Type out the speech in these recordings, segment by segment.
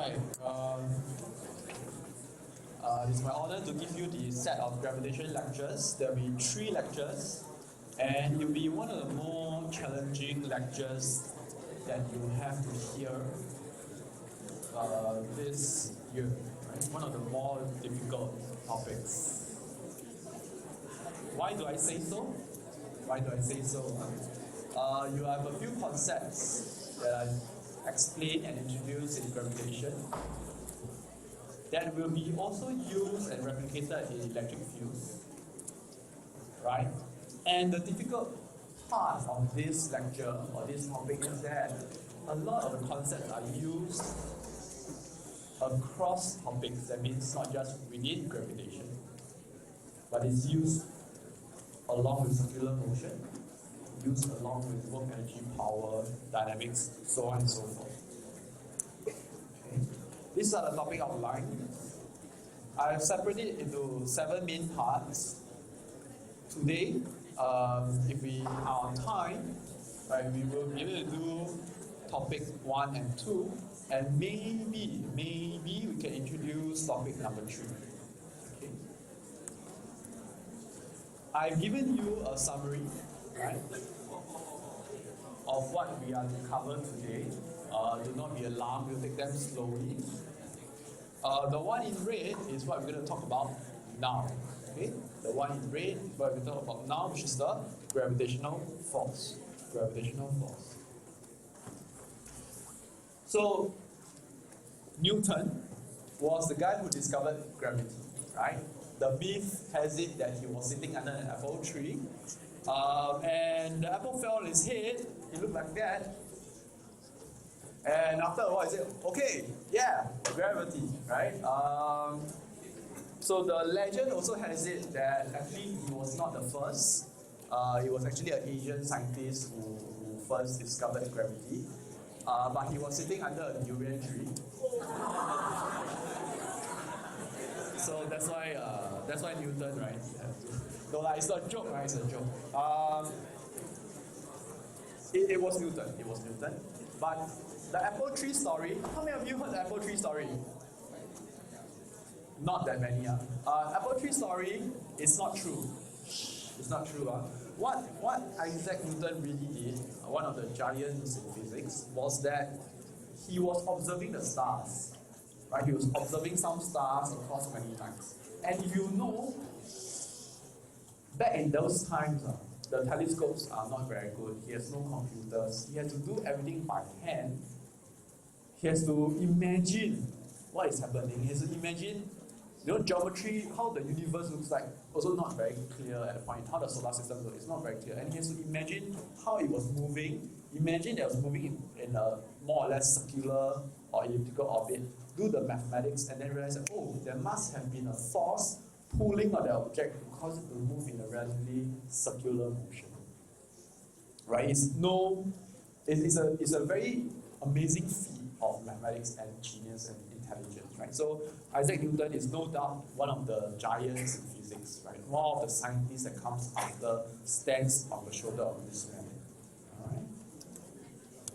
Alright, it's my honor to give you the set of gravitation lectures. There will be 3 lectures, and it will be one of the more challenging lectures that you have to hear this year. Right? One of the more difficult topics. Why do I say so? Why do I say so? You have a few concepts that I explain and introduce in gravitation that will be also used and replicated in electric fields, right? And the difficult part of this lecture or this topic is that a lot of the concepts are used across topics. That means not just within gravitation, but it's used along with circular motion, used along with work energy, power, dynamics, so on and so forth. Okay. These are the topic outline. I have separated it into 7 main parts. Today, if we are on time, right, we will be able to do topic 1 and 2, and maybe we can introduce topic number 3. Okay. I've given you a summary, right, of what we are to cover today. Do not be alarmed, we'll take them slowly. The one in red is what we're going to talk about now. Okay? The one in red is what we're going to talk about now, which is the gravitational force. Gravitational force. So, Newton was the guy who discovered gravity, right? The myth has it that he was sitting under an apple tree, and the apple fell on his head. It looked like that. And after a while, he said, okay, yeah, gravity, right? So the legend also has it that actually he was not the first. He was actually an Asian scientist who first discovered gravity. But he was sitting under a durian tree. So that's why Newton, right? No, it's not a joke, right? It's a joke. It was Newton. It was Newton. But the apple tree story, how many of you heard the apple tree story? Not that many. Apple tree story is not true. It's not true. What Isaac Newton really did, one of the giants in physics, was that he was observing the stars. Right? He was observing some stars across many times. And if you know, back in those times, the telescopes are not very good. He has no computers. He has to do everything by hand. He has to imagine what is happening. He has to imagine, geometry, how the universe looks like, also not very clear at the point. How the solar system looks, it's not very clear. And he has to imagine how it was moving. Imagine that it was moving in a more or less circular or elliptical orbit. Do the mathematics and then realize that, oh, there must have been a force pulling on the object to cause it to move in a relatively circular motion. Right? It's a very amazing feat of mathematics and genius and intelligence, right? So Isaac Newton is no doubt one of the giants in physics, right? One of the scientists that comes after stands on the shoulder of this man.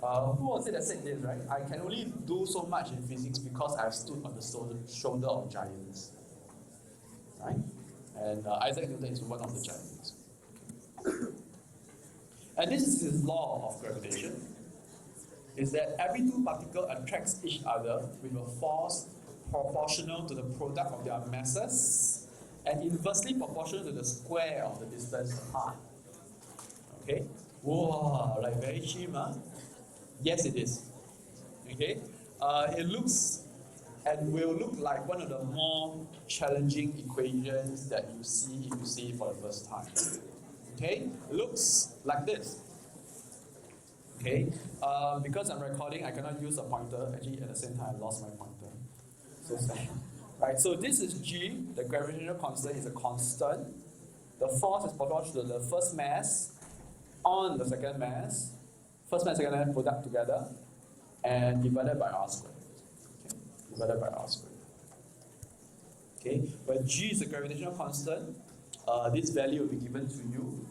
All right. Who was it that said this, right? I can only do so much in physics because I have stood on the shoulder of giants, right? And Isaac Newton is one of the giants. And this is his law of gravitation. Is that every 2 particles attracts each other with a force proportional to the product of their masses and inversely proportional to the square of the distance apart. Okay? Whoa, like very cheap, huh? Yes, it is. Okay? It looks and will look like one of the more challenging equations that you see if you see it for the first time. Okay? It looks like this. Okay, because I'm recording, I cannot use a pointer. Actually, at the same time, I lost my pointer. So sad. Right, so this is G. The gravitational constant is a constant. The force is proportional to the first mass on the second mass. First mass, second mass, product together, and divided by R squared. Okay, divided by R squared. Okay, where G is the gravitational constant, this value will be given to you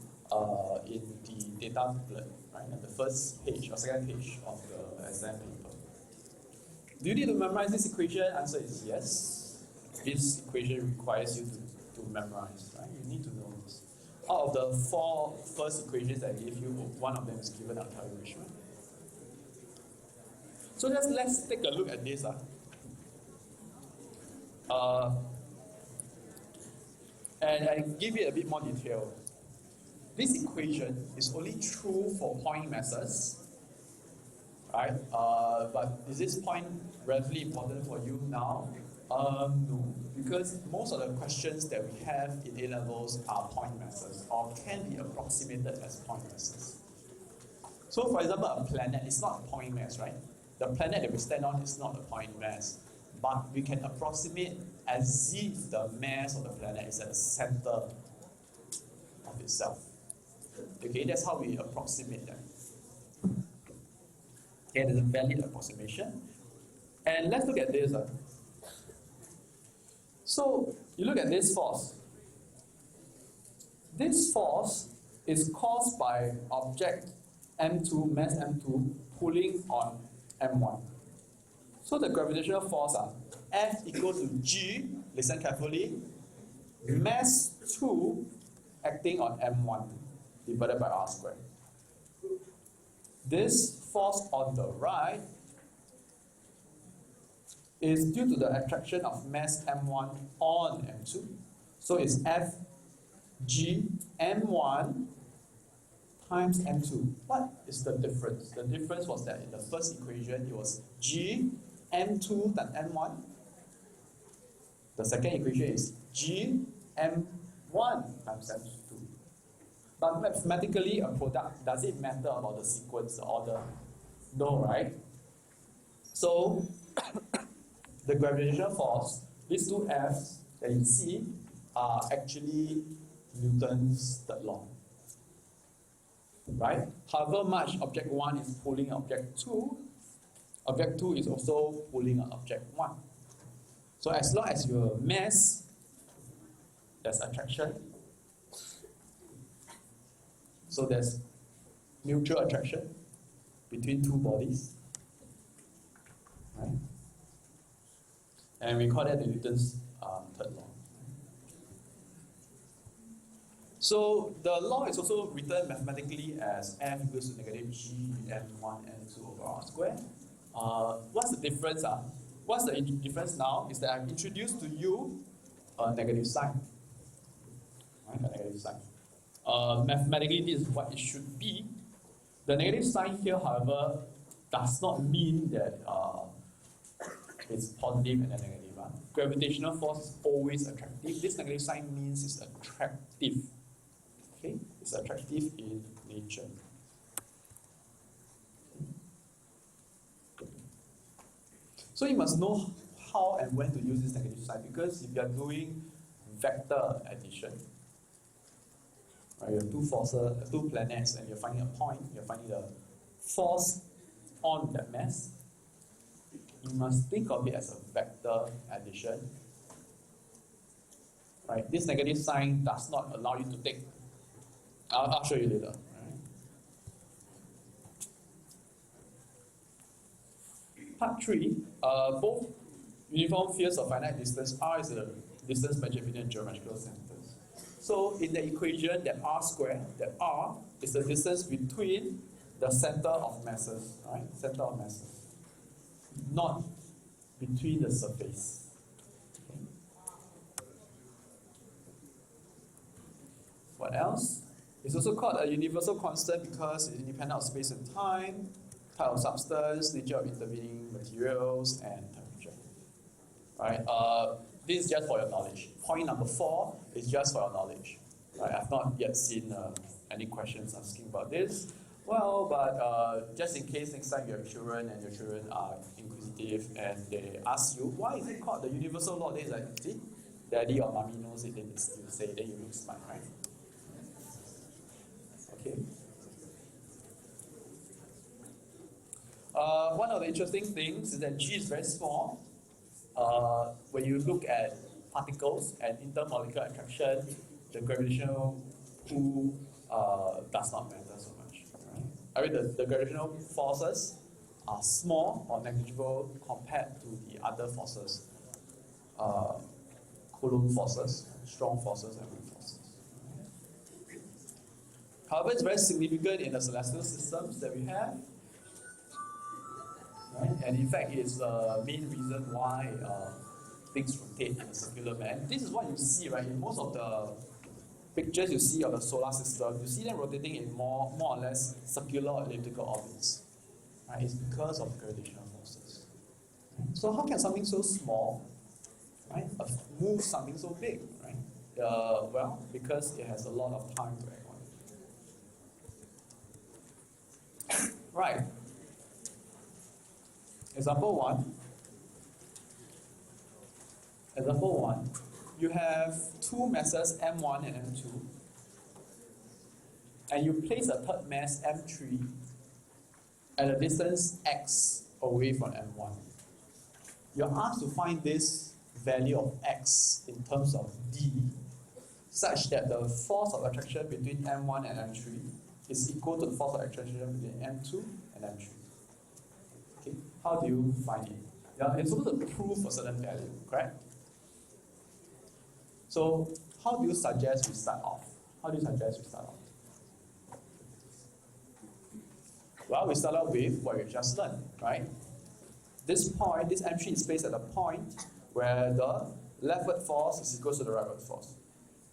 in the data booklet. Right, at the first page or second page of the exam paper. Do you need to memorize this equation? Answer is yes. This equation requires you to memorize, right? You need to know this. Out of the 4 first equations I gave you, one of them is given, I'll tell you which one. So let's take a look at this. And I give it a bit more detail. This equation is only true for point masses, right? But is this point relatively important for you now? No, because most of the questions that we have in A levels are point masses or can be approximated as point masses. So, for example, a planet is not a point mass, right? The planet that we stand on is not a point mass, but we can approximate as if the mass of the planet is at the center of itself. Okay, that's how we approximate them. Okay, there's a valid approximation. And let's look at this. So, you look at this force. This force is caused by object M2, mass M2, pulling on M1. So the gravitational force F equals to G, listen carefully, mass 2 acting on M1 divided by R squared. This force on the right is due to the attraction of mass M1 on M2. So it's F G M1 times M2. What is the difference? The difference was that in the first equation, it was G M2 times M1. The second equation is G M1 times M2. But mathematically, a product, does it matter about the sequence, the order? No, right? So, the gravitational force, these two F's that you see, are actually Newton's third law. Right? However much object 1 is pulling object 2, object 2 is also pulling on object 1. So as long as your mass, there's attraction. So there's mutual attraction between two bodies. Right? And we call that the Newton's third law. So the law is also written mathematically as F equals to negative G M1 M2 over R squared. What's the difference? What's the difference now is that I've introduced to you a negative sign. Right, a negative sign. Mathematically, this is what it should be. The negative sign here, however, does not mean that it's positive and then negative. Gravitational force is always attractive. This negative sign means it's attractive. Okay, it's attractive in nature. So you must know how and when to use this negative sign, because if you are doing vector addition, right, you have two forces, two planets, and you're finding a point, you're finding the force on that mass, you must think of it as a vector addition. Right? This negative sign does not allow you to take. I'll show you later. Right? Part 3, both uniform fields of finite distance. R is the distance measured between geometrical centers. So in the equation, that R squared, that R is the distance between the center of masses, right? Center of masses. Not between the surface. Okay. What else? It's also called a universal constant because it's independent of space and time, type of substance, nature of intervening materials, and temperature. Right? This is just for your knowledge. Point number 4 is just for your knowledge. Right? I've not yet seen any questions asking about this. Well, but just in case next time you have children and your children are inquisitive and they ask you, why is it called the universal law? They're like, see, daddy or mommy knows it, then you say, then you look smart, right? Okay. One of the interesting things is that G is very small. When you look at particles and intermolecular attraction, the gravitational pull does not matter so much. Right? I mean, the gravitational forces are small or negligible compared to the other forces, Coulomb forces, strong forces, and weak forces. However, it's very significant in the celestial systems that we have. Right? And in fact, it's the main reason why things rotate in a circular manner. This is what you see, right? In most of the pictures you see of the solar system, you see them rotating in more or less circular or elliptical orbits. Right? It's because of gravitational forces. So how can something so small, right, move something so big, right? Well, because it has a lot of time to act on it. Right. Example one, you have two masses M1 and M2, and you place a third mass M3 at a distance x away from M1. You're asked to find this value of x in terms of d, such that the force of attraction between M1 and M3 is equal to the force of attraction between M2 and M3. Okay, how do you find it? Yeah, it's supposed to prove a certain value, correct? So, how do you suggest we start off? Well, we start out with what we just learned, right? This point, this M3 is placed at a point where the leftward force is equal to the rightward force.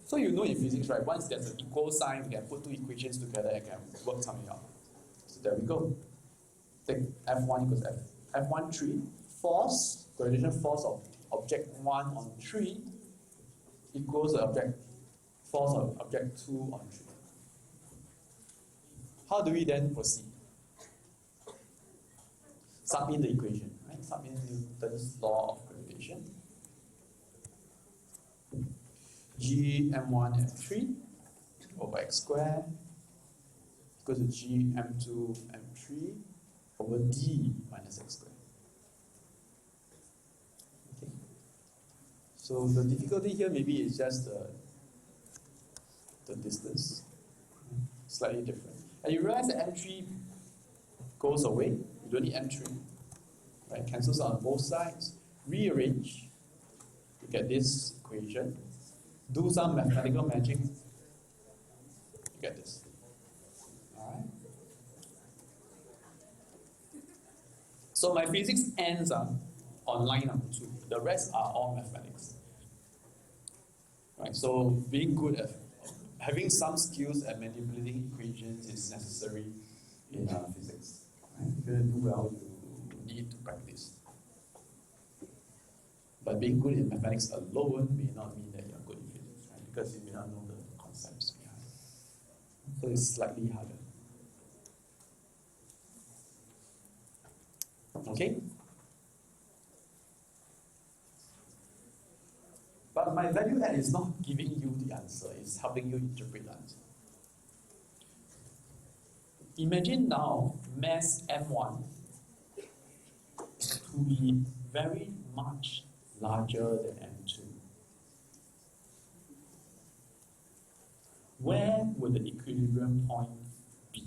So you know in physics, right, once there's an equal sign, we can put two equations together and can work something out. So there we go. Take F1 equals F1 3, force, gravitational force of object 1 on 3 equals the force of object 2 on 3. How do we then proceed? Sub in the equation, right? Sub in Newton's law of gravitation. G M1 M3 over x squared equals to G M2 M3 over d minus x squared. Okay. So the difficulty here maybe is just the distance, slightly different. And you realize that M3 goes away. You don't need M3. Right? Cancels out on both sides. Rearrange to get this equation. Do some mathematical magic. You get this. Alright. So my physics ends on line number 2. The rest are all mathematics. Right? So being good at having some skills at manipulating equations is necessary in physics. Right? If you're going to do well, you need to practice. But being good in mathematics alone may not mean that you're good in physics, right? Because you may not know the concepts behind. So it's slightly harder. Okay? But my value add is not giving you the answer, it's helping you interpret the answer. Imagine now mass M1 to be very much larger than M2. Where would the equilibrium point be?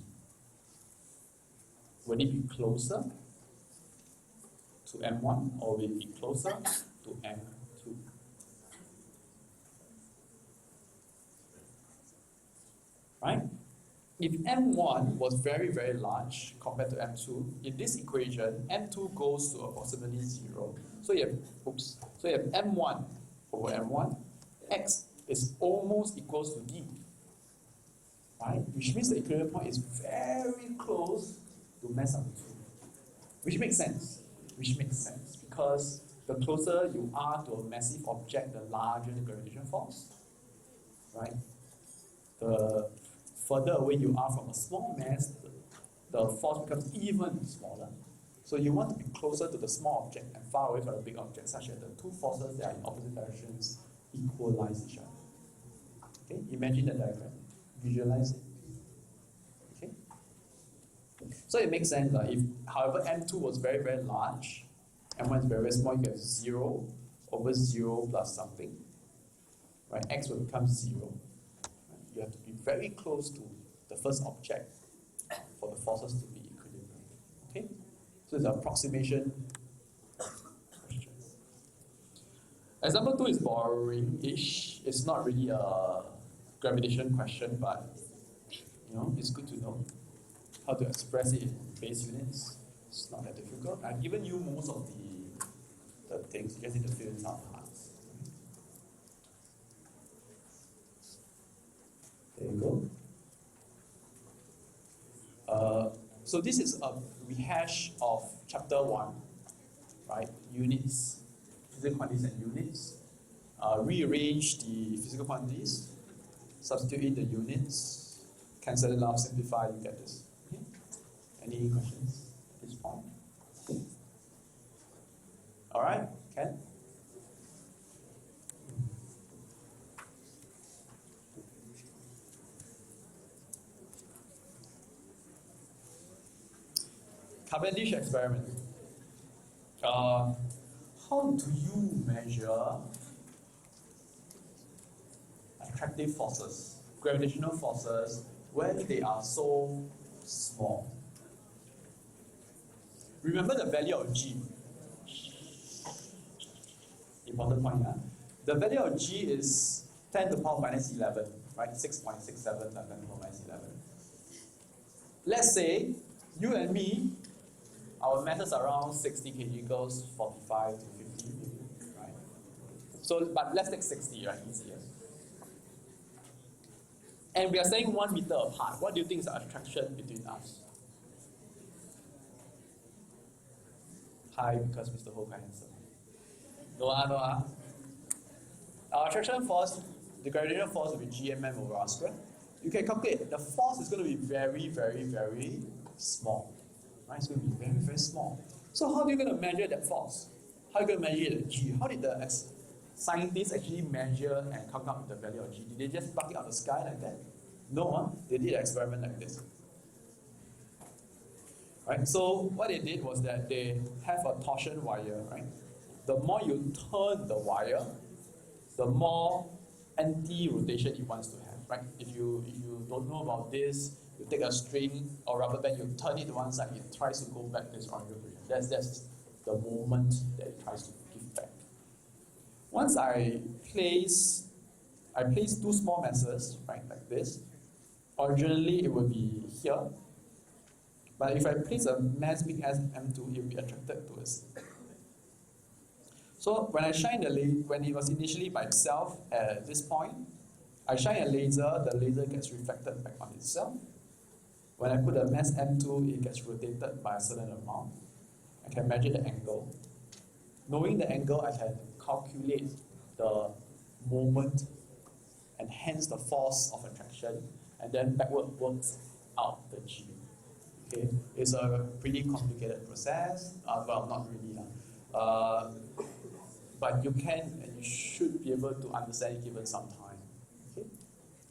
Would it be closer to M1 or will it be closer to M2? Right? If M1 was very, very large compared to M2, in this equation, M2 goes to approximately 0. So you have M1 over M1, X is almost equals to D. Right? Which means the equilibrium point is very close to mass number 2. Which makes sense. Because the closer you are to a massive object, the larger the gravitational force. Right? The further away you are from a small mass, the force becomes even smaller. So you want to be closer to the small object and far away from the big object, such that the two forces that are in opposite directions equalize each other. Okay, imagine the diagram. Visualize it. Okay. So it makes sense that if, however, M2 was very, very large, M1 is very, very small, you get 0 over 0 plus something. Right? X will become 0. You have to be very close to the first object for the forces to be equilibrium. Okay? So it's an approximation question. Example 2 is boring-ish. It's not really a gravitation question, but it's good to know how to express it in base units. It's not that difficult. I've given you most of the things. You just need to fill in some parts. There you go. So this is a rehash of chapter 1, right? Units, physical quantities and units. Rearrange the physical quantities, substitute in the units, cancel it out, simplify, you get this. Okay? Any questions at this point? All right, Ken? Cavendish experiment. How do you measure attractive forces, gravitational forces, when they are so small? Remember the value of G. Important point, huh? The value of G is 10 to the power minus 11, right? 6.67 times 10 to the power minus 11. Let's say you and me, our masses are around 60 kg equals 45 to 50, right? So, but let's take 60, right? Easier. And we are staying 1 meter apart. What do you think is the attraction between us? High, because Mr. Ho quite handsome. No. Our attraction force, the gravitational force will be gmm over r squared. You can calculate the force is going to be very, very, very small. Right? It's going to be very, very small. So how are you going to measure that force? How are you going to measure the G? How did the scientists actually measure and come up with the value of G? Did they just pluck it out of the sky like that? No, they did an experiment like this. Right? So what they did was that they have a torsion wire, right? The more you turn the wire, the more anti-rotation it wants to have, right? If you don't know about this, you take a string or rubber band, you turn it to one side, it tries to go back to its original position. That's the moment that it tries to give back. Once I place 2 small masses, right, like this. Originally it will be here, but if I place a mass big as M2, it will be attracted towards it. So when I shine when it was initially by itself at this point, I shine a laser, the laser gets reflected back on itself. When I put a mass M2, it gets rotated by a certain amount. I can measure the angle. Knowing the angle, I can calculate the moment and hence the force of attraction, and then backward works out the G. Okay, it's a pretty complicated process. Well, not really, but you can and you should be able to understand it given some time. Okay,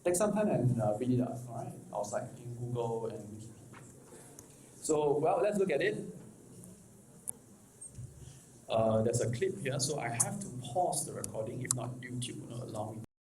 take some time and read it up. All right, outside in Google and Wikipedia. So, well, let's look at it. There's a clip here, so I have to pause the recording. If not, YouTube will not allow me